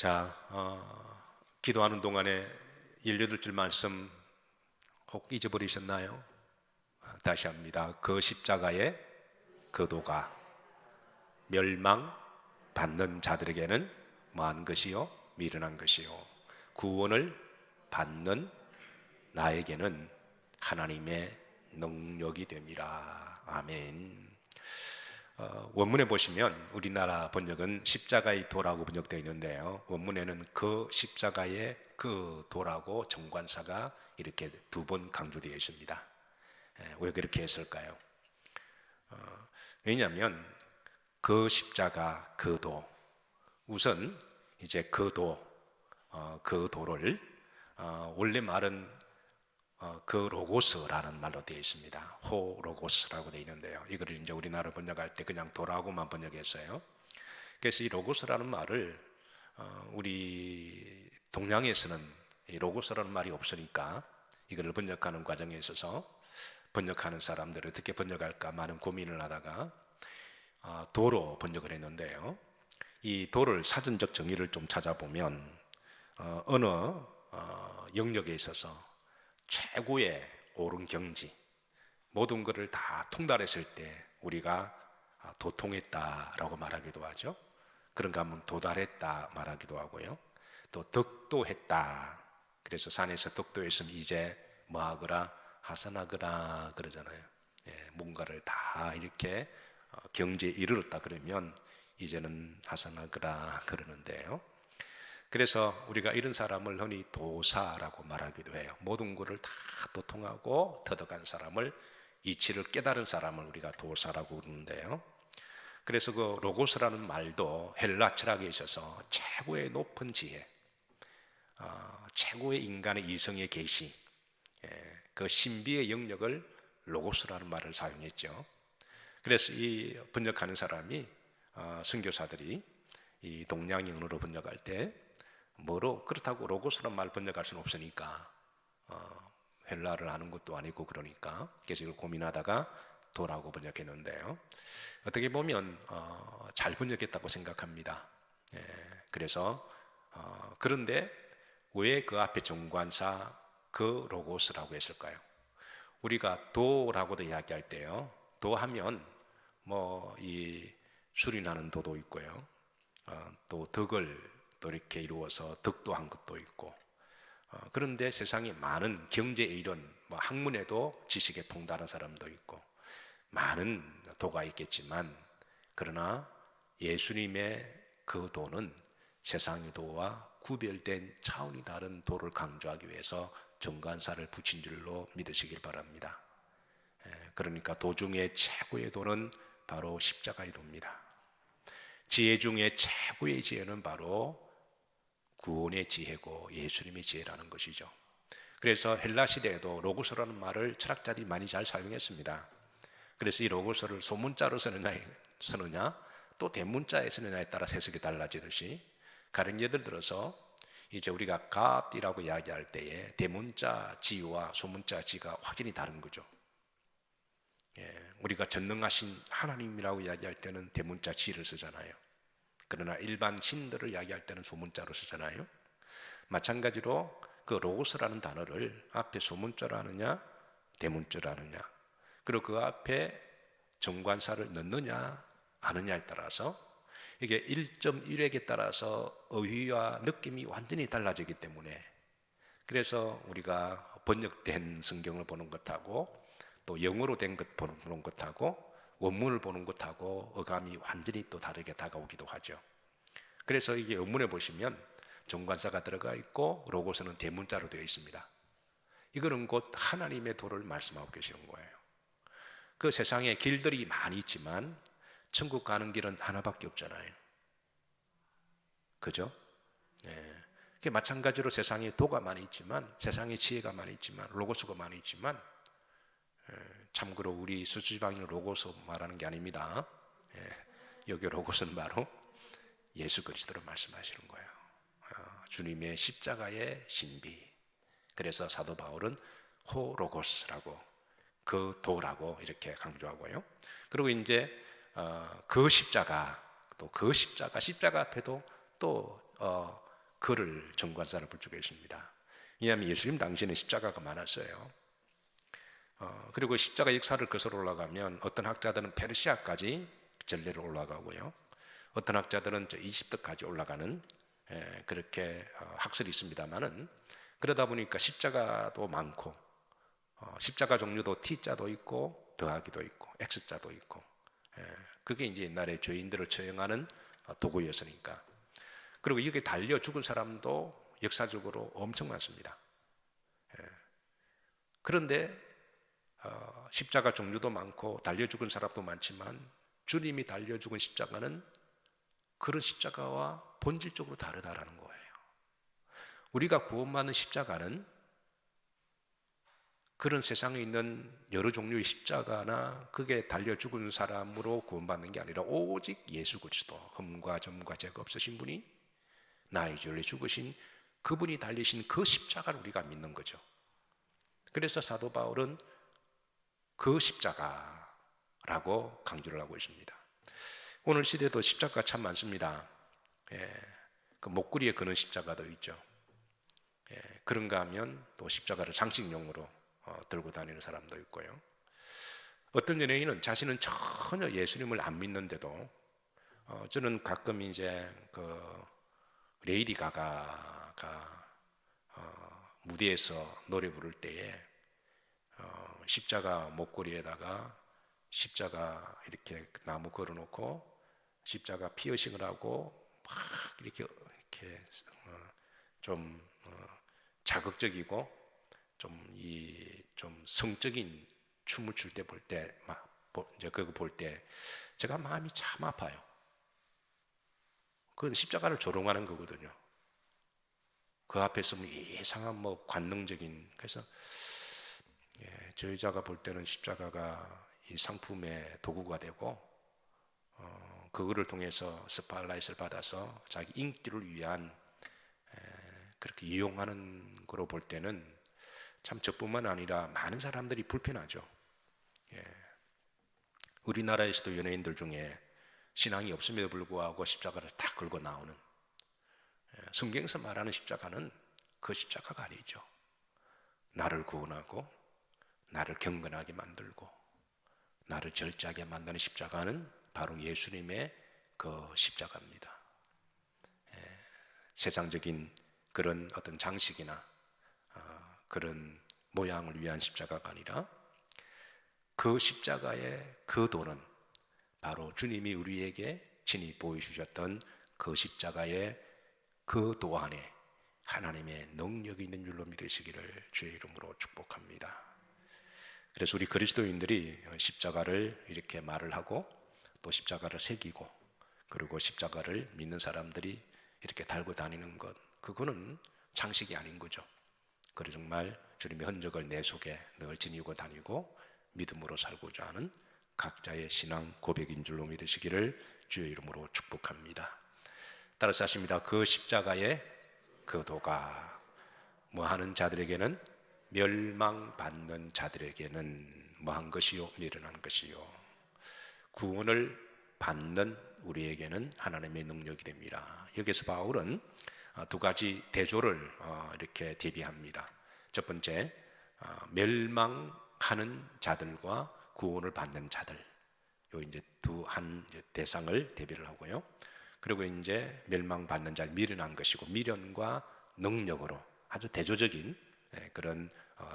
자, 기도하는 동안에 18줄 말씀 혹 잊어버리셨나요? 다시 합니다. 그 십자가의 거도가 멸망받는 자들에게는 뭐한 것이요? 미련한 것이요. 구원을 받는 나에게는 하나님의 능력이 됨이라. 아멘. 원문에 보시면 우리나라 번역은 십자가의 도라고 번역되어 있는데요, 원문에는 그 십자가의 그 도라고 정관사가 이렇게 두 번 강조되어 있습니다. 왜 그렇게 했을까요? 왜냐하면 그 십자가 그 도, 우선 이제 그 도, 그 도를 원래 말은 그 로고스라는 말로 되어 있습니다. 호 로고스라고 되어 있는데요, 이거를 이제 우리나라 번역할 때 그냥 도라고만 번역했어요. 그래서 이 로고스라는 말을 우리 동양에서는 이 로고스라는 말이 없으니까 이거를 번역하는 과정에 있어서 번역하는 사람들을 어떻게 번역할까 많은 고민을 하다가 도로 번역을 했는데요, 이 도를 사전적 정의를 좀 찾아보면 어느 영역에 있어서 최고의 옳은 경지, 모든 것을 다 통달했을 때 우리가 도통했다라고 말하기도 하죠. 그런가 하면 도달했다 말하기도 하고요. 또 덕도했다. 그래서 산에서 덕도했으면 이제 뭐하거라? 하산하거라 그러잖아요. 뭔가를 다 이렇게 경지에 이르렀다 그러면 이제는 하산하거라 그러는데요, 그래서 우리가 이런 사람을 흔히 도사라고 말하기도 해요. 모든 것을 다 도통하고 터득한 사람을, 이치를 깨달은 사람을 우리가 도사라고 부르는데요, 그래서 그 로고스라는 말도 헬라 철학에 있어서 최고의 높은 지혜, 최고의 인간의 이성의 계시, 그 신비의 영역을 로고스라는 말을 사용했죠. 그래서 이 번역하는 사람이 선교사들이 이 동양인으로 번역할 때 뭐로, 그렇다고 로고스란 말 번역할 수는 없으니까 헬라를 하는 것도 아니고, 그러니까 그래서 이걸 고민하다가 도라고 번역했는데요, 어떻게 보면 잘 번역했다고 생각합니다. 그래서 그런데 왜 그 앞에 정관사 그 로고스라고 했을까요? 우리가 도라고도 이야기할 때요, 도하면 뭐 이 수리나는 도도 있고요, 또 덕을 또 이렇게 이루어서 덕도한 것도 있고, 그런데 세상에 많은 경제에 이런 뭐 학문에도 지식에 통달한 사람도 있고 많은 도가 있겠지만, 그러나 예수님의 그 도는 세상의 도와 구별된 차원이 다른 도를 강조하기 위해서 정관사를 붙인 줄로 믿으시길 바랍니다. 그러니까 도 중에 최고의 도는 바로 십자가의 도입니다. 지혜 중에 최고의 지혜는 바로 구원의 지혜고 예수님의 지혜라는 것이죠. 그래서 헬라 시대에도 로고스라는 말을 철학자들이 많이 잘 사용했습니다. 그래서 이 로고스를 소문자로 쓰느냐 또 대문자에 쓰느냐에 따라 해석이 달라지듯이, 가령 예를 들어서 이제 우리가 God이라고 이야기할 때에 대문자 지와 소문자 지가 확연히 다른 거죠. 우리가 전능하신 하나님이라고 이야기할 때는 대문자 지를 쓰잖아요. 그러나 일반 신들을 이야기할 때는 소문자로 쓰잖아요. 마찬가지로 그 로고스라는 단어를 앞에 소문자로 하느냐 대문자로 하느냐, 그리고 그 앞에 정관사를 넣느냐 아느냐에 따라서 이게 1.1획에 따라서 어휘와 느낌이 완전히 달라지기 때문에, 그래서 우리가 번역된 성경을 보는 것하고 또 영어로 된 것 보는 것하고 원문을 보는 것하고 어감이 완전히 또 다르게 다가오기도 하죠. 그래서 이게 원문에 보시면 정관사가 들어가 있고 로고스는 대문자로 되어 있습니다. 이거는 곧 하나님의 도를 말씀하고 계시는 거예요. 그 세상에 길들이 많이 있지만 천국 가는 길은 하나밖에 없잖아요. 그죠? 마찬가지로 세상에 도가 많이 있지만, 세상에 지혜가 많이 있지만, 로고스가 많이 있지만, 참고로 우리 수지방인 로고스 말하는 게 아닙니다. 여기 로고스는 바로 예수 그리스도를 말씀하시는 거예요. 주님의 십자가의 신비. 그래서 사도 바울은 호로고스라고, 그 도라고 이렇게 강조하고요. 그리고 이제 그 십자가, 또 그 십자가 앞에도 또 그를 정관사를 불주고 있습니다. 왜냐하면 예수님 당시에는 십자가가 많았어요. 그리고 십자가 역사를 거슬러 올라가면 어떤 학자들은 페르시아까지 전례로 올라가고요. 어떤 학자들은 이집트까지 올라가는 그렇게 학설이 있습니다만은, 그러다 보니까 십자가도 많고 십자가 종류도 T자도 있고 더하기도 있고 X자도 있고, 그게 이제 옛날에 죄인들을 처형하는 도구였으니까. 그리고 여기 달려 죽은 사람도 역사적으로 엄청 많습니다. 그런데 십자가 종류도 많고 달려 죽은 사람도 많지만 주님이 달려 죽은 십자가는 그런 십자가와 본질적으로 다르다라는 거예요. 우리가 구원받는 십자가는 그런 세상에 있는 여러 종류의 십자가나 그게 달려 죽은 사람으로 구원받는 게 아니라 오직 예수 그리스도, 흠과 점과 죄가 없으신 분이 나의 죄를 죽으신 그분이 달리신 그 십자가를 우리가 믿는 거죠. 그래서 사도 바울은 그 십자가라고 강조를 하고 있습니다. 오늘 시대도 십자가 참 많습니다. 그 목걸이에 거는 십자가도 있죠. 그런가 하면 또 십자가를 장식용으로 들고 다니는 사람도 있고요. 어떤 연예인은 자신은 전혀 예수님을 안 믿는데도 저는 가끔 이제 그 레이디 가가가 무대에서 노래 부를 때에 십자가 목걸이에다가 십자가 이렇게 나무 걸어놓고 십자가 피어싱을 하고 막 이렇게 좀 자극적이고 좀 성적인 춤을 출 때 볼 때 이제 그거 볼 때 제가 마음이 참 아파요. 그건 십자가를 조롱하는 거거든요. 그 앞에서 이상한 관능적인, 그래서 저 여자가 볼 때는 십자가가 이 상품의 도구가 되고 그거를 통해서 스팟라이트를 받아서 자기 인기를 위한 그렇게 이용하는 거로 볼 때는 참 저뿐만 아니라 많은 사람들이 불편하죠. 우리나라에서도 연예인들 중에 신앙이 없음에도 불구하고 십자가를 딱 걸고 나오는, 성경에서 말하는 십자가는 그 십자가가 아니죠. 나를 구원하고 나를 경건하게 만들고 나를 절제하게 만드는 십자가는 바로 예수님의 그 십자가입니다. 세상적인 그런 어떤 장식이나 그런 모양을 위한 십자가가 아니라 그 십자가의 그 도는 바로 주님이 우리에게 친히 보여주셨던 그 십자가의 그 도 안에 하나님의 능력이 있는 줄로 믿으시기를 주의 이름으로 축복합니다. 그래서 우리 그리스도인들이 십자가를 이렇게 말을 하고 또 십자가를 새기고 그리고 십자가를 믿는 사람들이 이렇게 달고 다니는 것, 그거는 장식이 아닌 거죠. 그래서 정말 주님의 흔적을 내 속에 늘 지니고 다니고 믿음으로 살고자 하는 각자의 신앙 고백인 줄로 믿으시기를 주의 이름으로 축복합니다. 따라서 하십니다. 그 십자가의 그 도가 뭐하는 자들에게는, 멸망받는 자들에게는 뭐한 것이요? 미련한 것이요. 구원을 받는 우리에게는 하나님의 능력이 됩니다. 여기서 바울은 두 가지 대조를 이렇게 대비합니다. 첫 번째, 멸망하는 자들과 구원을 받는 자들, 요 이제 한 대상을 대비를 하고요. 그리고 이제 멸망받는 자, 미련한 것이고, 미련과 능력으로 아주 대조적인 그런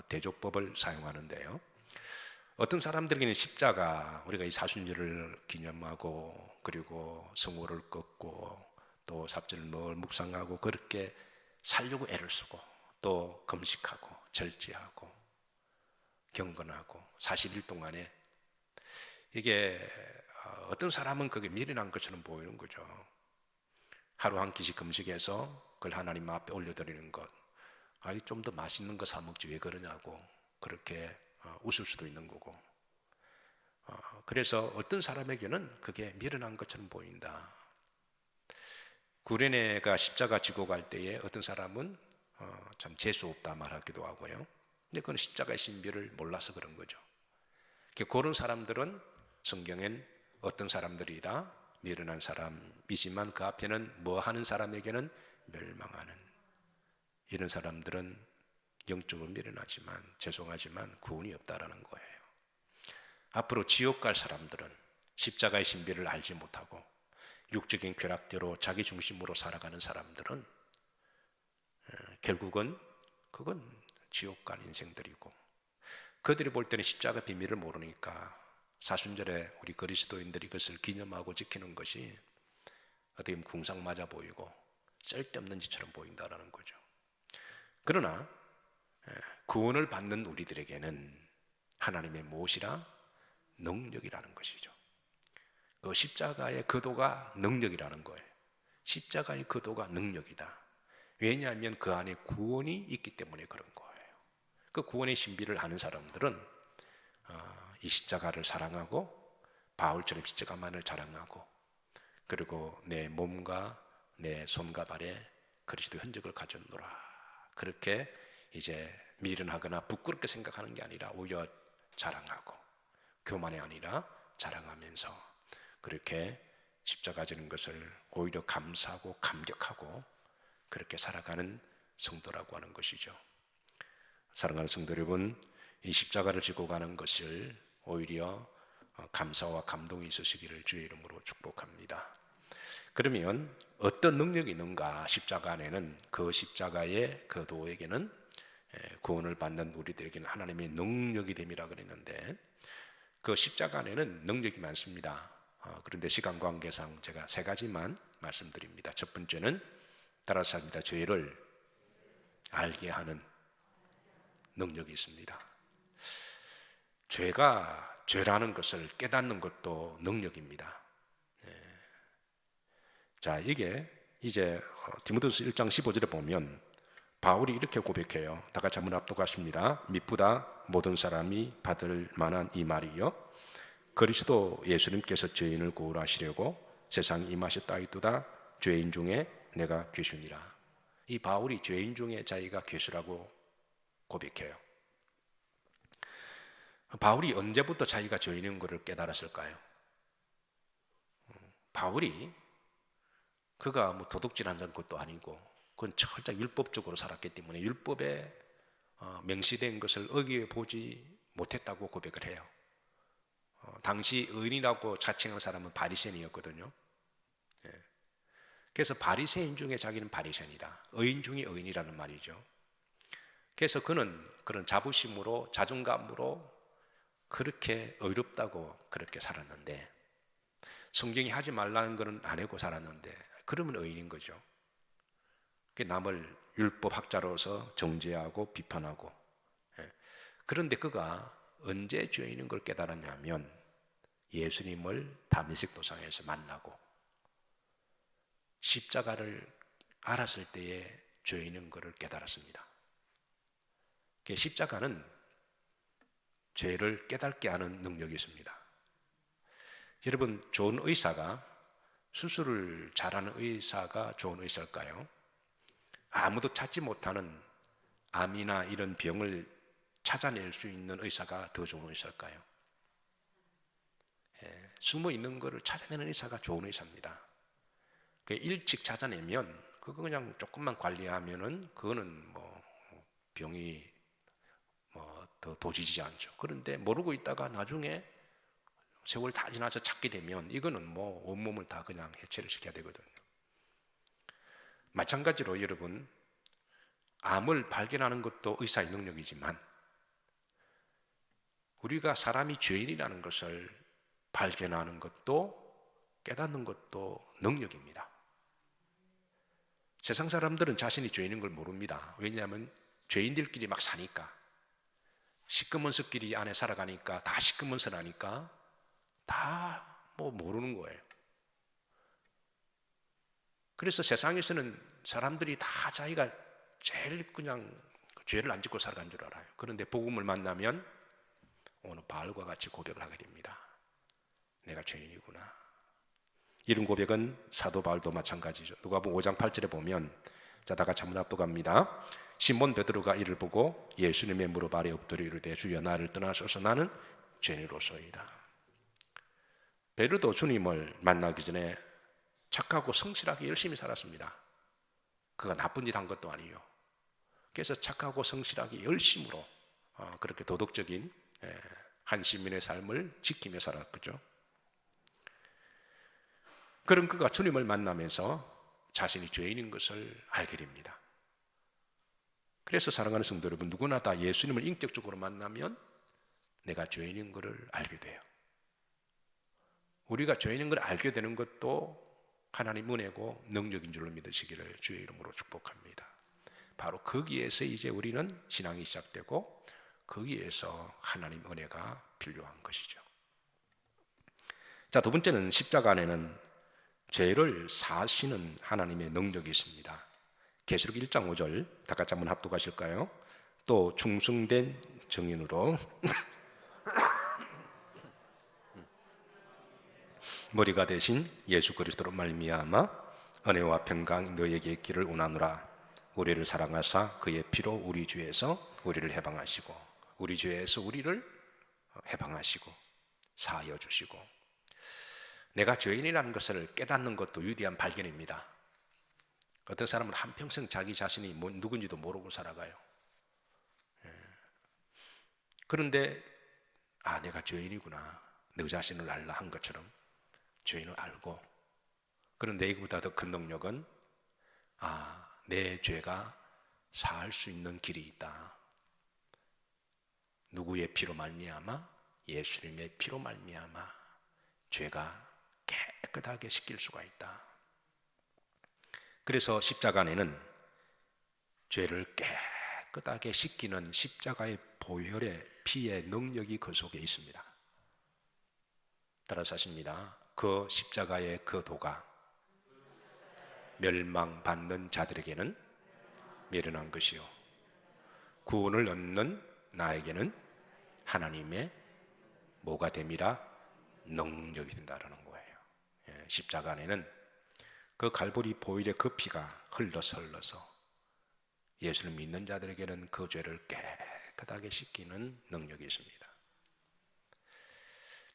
대조법을 사용하는데요. 어떤 사람들에게는 십자가, 우리가 이 사순절을 기념하고 그리고 성호를 꺾고 또 삽절을 늘 묵상하고 그렇게 살려고 애를 쓰고 또 금식하고 절제하고 경건하고 40일 동안에, 이게 어떤 사람은 그게 미련한 것처럼 보이는 거죠. 하루 한 끼씩 금식해서 그걸 하나님 앞에 올려드리는 것, 좀 더 맛있는 거 사 먹지 왜 그러냐고 그렇게 웃을 수도 있는 거고, 그래서 어떤 사람에게는 그게 미련한 것처럼 보인다. 구레네가 십자가 지고 갈 때에 어떤 사람은 참 재수 없다 말하기도 하고요. 근데 그건 십자가의 신비를 몰라서 그런 거죠. 그런 사람들은 성경엔 어떤 사람들이다, 미련한 사람이지만 그 앞에는 뭐 하는 사람에게는 멸망하는, 이런 사람들은 영적으로 미련하지만 죄송하지만 구원이 없다라는 거예요. 앞으로 지옥 갈 사람들은 십자가의 신비를 알지 못하고 육적인 쾌락대로 자기 중심으로 살아가는 사람들은 결국은 그건 지옥 갈 인생들이고, 그들이 볼 때는 십자가 비밀을 모르니까 사순절에 우리 그리스도인들이 그것을 기념하고 지키는 것이 어떻게 보면 궁상맞아 보이고 쓸데없는 짓처럼 보인다는 거죠. 그러나 구원을 받는 우리들에게는 하나님의 무엇이라? 능력이라는 것이죠. 그 십자가의 거도가 능력이라는 거예요. 십자가의 거도가 능력이다. 왜냐하면 그 안에 구원이 있기 때문에 그런 거예요. 그 구원의 신비를 아는 사람들은 이 십자가를 사랑하고 바울처럼 십자가만을 자랑하고, 그리고 내 몸과 내 손과 발에 그리스도 흔적을 가졌노라. 그렇게 이제 미련하거나 부끄럽게 생각하는 게 아니라 오히려 자랑하고, 교만이 아니라 자랑하면서 그렇게 십자가 지는 것을 오히려 감사하고 감격하고 그렇게 살아가는 성도라고 하는 것이죠. 사랑하는 성도 여러분, 이 십자가를 지고 가는 것을 오히려 감사와 감동이 있으시기를 주의 이름으로 축복합니다. 그러면 어떤 능력이 있는가? 십자가 안에는, 그 십자가의 그 도에게는 구원을 받는 우리들에게는 하나님의 능력이 됨이라 그랬는데, 그 십자가 안에는 능력이 많습니다. 그런데 시간 관계상 제가 세 가지만 말씀드립니다. 첫 번째는 따라서 합니다. 죄를 알게 하는 능력이 있습니다. 죄가 죄라는 것을 깨닫는 것도 능력입니다. 자, 이게 이제 디모데후서 1장 15절에 보면 바울이 이렇게 고백해요. 다 같이 한번 합독하십니다. 미쁘다 모든 사람이 받을 만한 이 말이요, 그리스도 예수님께서 죄인을 구원하시려고 세상에 임하셨다이도다. 죄인 중에 내가 괴수니라. 이 바울이 죄인 중에 자기가 괴수라고 고백해요. 바울이 언제부터 자기가 죄인인 것을 깨달았을까요? 바울이 그가 뭐 도둑질한 것도 아니고, 그건 철저히 율법적으로 살았기 때문에 율법에 명시된 것을 어기해 보지 못했다고 고백을 해요. 당시 의인이라고 자칭한 사람은 바리새인이었거든요. 그래서 바리새인 중에 자기는 바리새인이다, 의인 중에 의인이라는 말이죠. 그래서 그는 그런 자부심으로 자존감으로 그렇게 의롭다고 그렇게 살았는데, 성경이 하지 말라는 것은 안 하고 살았는데 그러면 의인인 거죠. 남을 율법학자로서 정죄하고 비판하고. 그런데 그가 언제 죄인인 걸 깨달았냐면 예수님을 다메섹 도상에서 만나고 십자가를 알았을 때에 죄인인 것을 깨달았습니다. 십자가는 죄를 깨닫게 하는 능력이 있습니다. 여러분, 좋은 의사가, 수술을 잘하는 의사가 좋은 의사일까요? 아무도 찾지 못하는 암이나 이런 병을 찾아낼 수 있는 의사가 더 좋은 의사일까요? 숨어 있는 것을 찾아내는 의사가 좋은 의사입니다. 일찍 찾아내면 그거 그냥 조금만 관리하면은 그거는 뭐 병이 뭐 더 도지지 않죠. 그런데 모르고 있다가 나중에 세월 다 지나서 찾게 되면 이거는 뭐 온몸을 다 그냥 해체를 시켜야 되거든요. 마찬가지로 여러분, 암을 발견하는 것도 의사의 능력이지만 우리가 사람이 죄인이라는 것을 발견하는 것도 깨닫는 것도 능력입니다. 세상 사람들은 자신이 죄인인 걸 모릅니다. 왜냐하면 죄인들끼리 막 사니까, 시꺼먼스끼리 안에 살아가니까, 다 시꺼먼스라니까 다 뭐 모르는 거예요. 그래서 세상에서는 사람들이 다 자기가 제일 그냥 죄를 안 짓고 살아간 줄 알아요. 그런데 복음을 만나면 오늘 바울과 같이 고백을 하게 됩니다. 내가 죄인이구나. 이런 고백은 사도 바울도 마찬가지죠. 누가복음 5장 8절에 보면, 자, 다 같이 한번 합독합니다. 시몬 베드로가 이를 보고 예수님의 무릎 아래 엎드려 이르되 주여 나를 떠나소서 나는 죄인으로소이다. 베드로도 주님을 만나기 전에 착하고 성실하게 열심히 살았습니다. 그가 나쁜 짓 한 것도 아니에요. 그래서 착하고 성실하게 열심으로 그렇게 도덕적인 한 시민의 삶을 지키며 살았죠. 그런 그가 주님을 만나면서 자신이 죄인인 것을 알게 됩니다. 그래서 사랑하는 성도 여러분, 누구나 다 예수님을 인격적으로 만나면 내가 죄인인 것을 알게 돼요. 우리가 죄인인 걸 알게 되는 것도 하나님 은혜고 능력인 줄로 믿으시기를 주의 이름으로 축복합니다. 바로 거기에서 이제 우리는 신앙이 시작되고 거기에서 하나님 은혜가 필요한 것이죠. 자, 두 번째는 십자가 안에는 죄를 사하시는 하나님의 능력이 있습니다. 계시록 1장 5절 다 같이 한번 합독하실까요? 또 충성된 증인으로 머리가 되신 예수 그리스도로 말미암아 은혜와 평강이 너에게 있기를 원하노라. 우리를 사랑하사 그의 피로 우리 죄에서 우리를 해방하시고, 우리 죄에서 우리를 해방하시고 사하여 주시고. 내가 죄인이라는 것을 깨닫는 것도 위대한 발견입니다. 어떤 사람은 한평생 자기 자신이 누군지도 모르고 살아가요. 그런데 내가 죄인이구나, 너 자신을 알라 한 것처럼 죄인을 알고, 그런데 이거보다 더 큰 능력은 내 죄가 사할 수 있는 길이 있다. 누구의 피로 말미암아? 예수님의 피로 말미암아 죄가 깨끗하게 씻길 수가 있다. 그래서 십자가 안에는 죄를 깨끗하게 씻기는 십자가의 보혈의 피의 능력이 그 속에 있습니다. 따라서 하십니다. 그 십자가의 그 도가 멸망받는 자들에게는 미련한 것이요 구원을 얻는 나에게는 하나님의 뭐가 됨이라? 능력이 된다라는 거예요. 십자가 안에는 그 갈보리 보혈의 그 피가 흘러서 예수를 믿는 자들에게는 그 죄를 깨끗하게 씻기는 능력이 있습니다.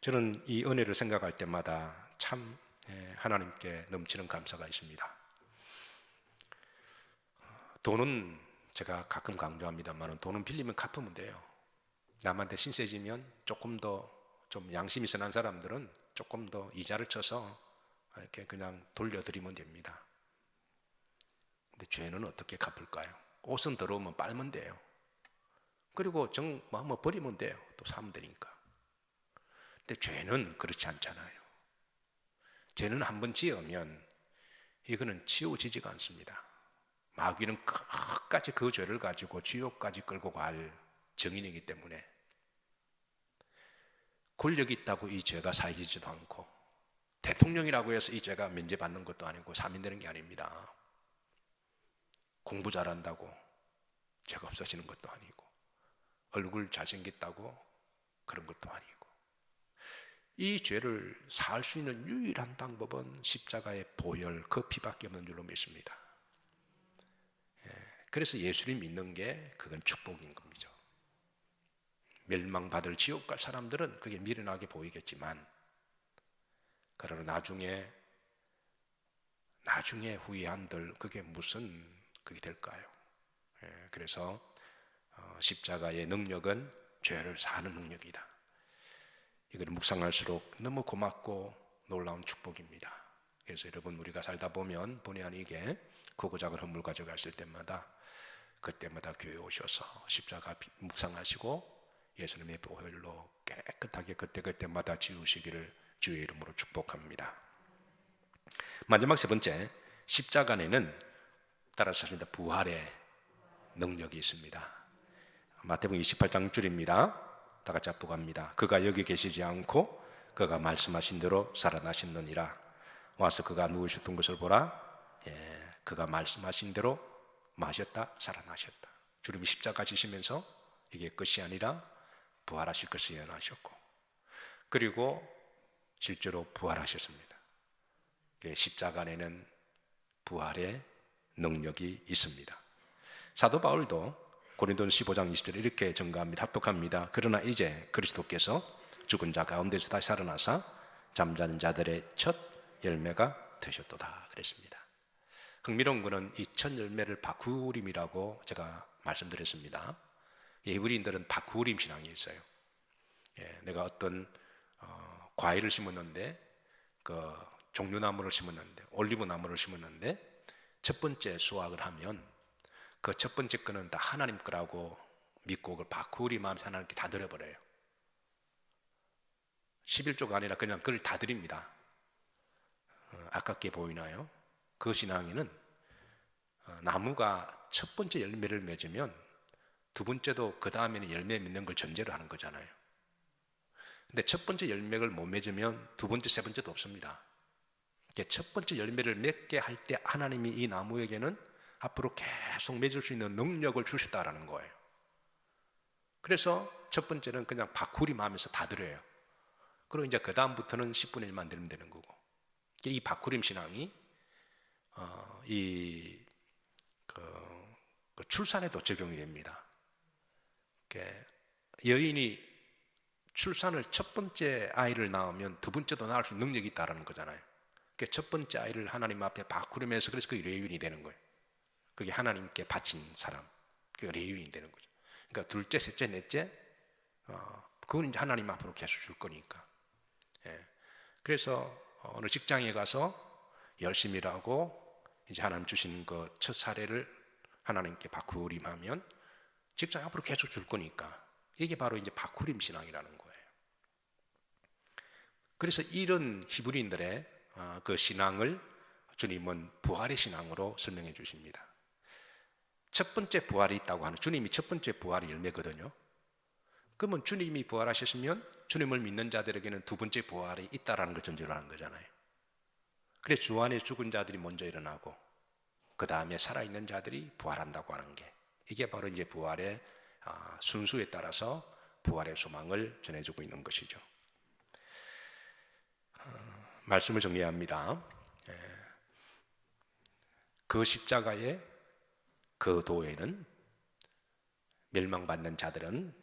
저는 이 은혜를 생각할 때마다 참 하나님께 넘치는 감사가 있습니다. 돈은 제가 가끔 강조합니다만 돈은 빌리면 갚으면 돼요. 남한테 신세지면 조금 더 좀 양심이 선한 사람들은 조금 더 이자를 쳐서 이렇게 그냥 돌려드리면 됩니다. 근데 죄는 어떻게 갚을까요? 옷은 더러우면 빨면 돼요. 그리고 한번 버리면 돼요. 또 사면 되니까. 근데 죄는 그렇지 않잖아요. 죄는 한번 지으면 이거는 지워지지가 않습니다. 마귀는 끝까지 그 죄를 가지고 지옥까지 끌고 갈 증인이기 때문에 권력이 있다고 이 죄가 사해지지도 않고 대통령이라고 해서 이 죄가 면제받는 것도 아니고 사면되는 게 아닙니다. 공부 잘한다고 죄가 없어지는 것도 아니고 얼굴 잘생겼다고 그런 것도 아니고 이 죄를 사할 수 있는 유일한 방법은 십자가의 보혈 그 피밖에 없는 줄로 믿습니다. 그래서 예수를 믿는 게 그건 축복인 겁니다. 멸망받을 지옥 갈 사람들은 그게 미련하게 보이겠지만 그러나 나중에 후회한들 그게 무슨 그게 될까요? 그래서 십자가의 능력은 죄를 사하는 능력이다. 이걸 묵상할수록 너무 고맙고 놀라운 축복입니다. 그래서 여러분 우리가 살다 보면 본의 아니게 크고 작은 헌물 가져가실 때마다 그때마다 교회에 오셔서 십자가 묵상하시고 예수님의 보혈로 깨끗하게 그때마다 지우시기를 주의 이름으로 축복합니다. 마지막 세 번째, 십자가 안에는 따라서 하십니다. 부활의 능력이 있습니다. 마태복음 28장 6절입니다. 다 같이 합독합니다. 그가 여기 계시지 않고 그가 말씀하신 대로 살아나셨느니라. 와서 그가 누우셨던 것을 보라. 그가 말씀하신 대로 마셨다, 살아나셨다. 주님이 십자가 지시면서 이게 끝이 아니라 부활하실 것을 예언하셨고 그리고 실제로 부활하셨습니다. 십자가 안에는 부활의 능력이 있습니다. 사도 바울도 고린도전서 15장 20절에 이렇게 증거합니다. 합독합니다. 그러나 이제 그리스도께서 죽은 자 가운데서 다시 살아나사 잠자는 자들의 첫 열매가 되셨도다 그랬습니다. 흥미로운 것은 이 첫 열매를 바쿠림이라고 제가 말씀드렸습니다. 히브리인들은 바쿠림 신앙이 있어요. 내가 어떤 과일을 심었는데, 그 종류나무를 심었는데, 올리브 나무를 심었는데 첫 번째 수확을 하면 그 첫 번째 거는 다 하나님 거라고 믿고 그걸 바쿠림하면서 하나님께 다 드려버려요. 11조가 아니라 그냥 그걸 다 드립니다. 아깝게 보이나요? 그 신앙에는 나무가 첫 번째 열매를 맺으면 두 번째도 그 다음에는 열매 맺는 걸 전제로 하는 거잖아요. 근데 첫 번째 열매를 못 맺으면 두 번째, 세 번째도 없습니다. 첫 번째 열매를 맺게 할 때 하나님이 이 나무에게는 앞으로 계속 맺을 수 있는 능력을 주셨다라는 거예요. 그래서 첫 번째는 그냥 바쿠림하면서 다 드려요. 그리고 이제 그 다음부터는 10분의 1만 드리면 되는 거고. 이 바쿠림 신앙이 그 출산에도 적용이 됩니다. 여인이 출산을 첫 번째 아이를 낳으면 두 번째도 낳을 수 있는 능력이 있다는 거잖아요. 첫 번째 아이를 하나님 앞에 바꾸면서 그래서 그게 레위인이 되는 거예요. 그게 하나님께 바친 사람, 그게 레위인이 되는 거죠. 그러니까 둘째, 셋째, 넷째, 그건 이제 하나님 앞으로 계속 줄 거니까. 그래서 어느 직장에 가서 열심히 일하고 이제 하나님 주신 그 첫 사례를 하나님께 바꾸림하면 직장 앞으로 계속 줄 거니까 이게 바로 이제 바꾸림 신앙이라는 거예요. 그래서 이런 히브리인들의 그 신앙을 주님은 부활의 신앙으로 설명해 주십니다. 첫 번째 부활이 있다고 하는, 주님이 첫 번째 부활의 열매거든요. 그러면 주님이 부활하셨으면 주님을 믿는 자들에게는 두 번째 부활이 있다라는 걸 전제로 하는 거잖아요. 그래서 주 안에 죽은 자들이 먼저 일어나고 그 다음에 살아있는 자들이 부활한다고 하는 게, 이게 바로 이제 부활의 순수에 따라서 부활의 소망을 전해주고 있는 것이죠. 말씀을 정리합니다. 그 십자가의 그 도에는 멸망받는 자들은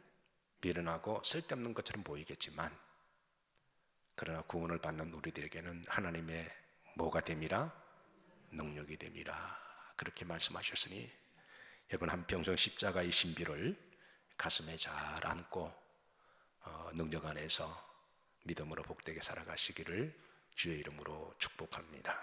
미련하고 쓸데없는 것처럼 보이겠지만, 그러나 구원을 받는 우리들에게는 하나님의 뭐가 됨이라? 능력이 됨이라. 그렇게 말씀하셨으니 여러분 한평생 십자가의 신비를 가슴에 잘 안고 능력 안에서 믿음으로 복되게 살아가시기를 주의 이름으로 축복합니다.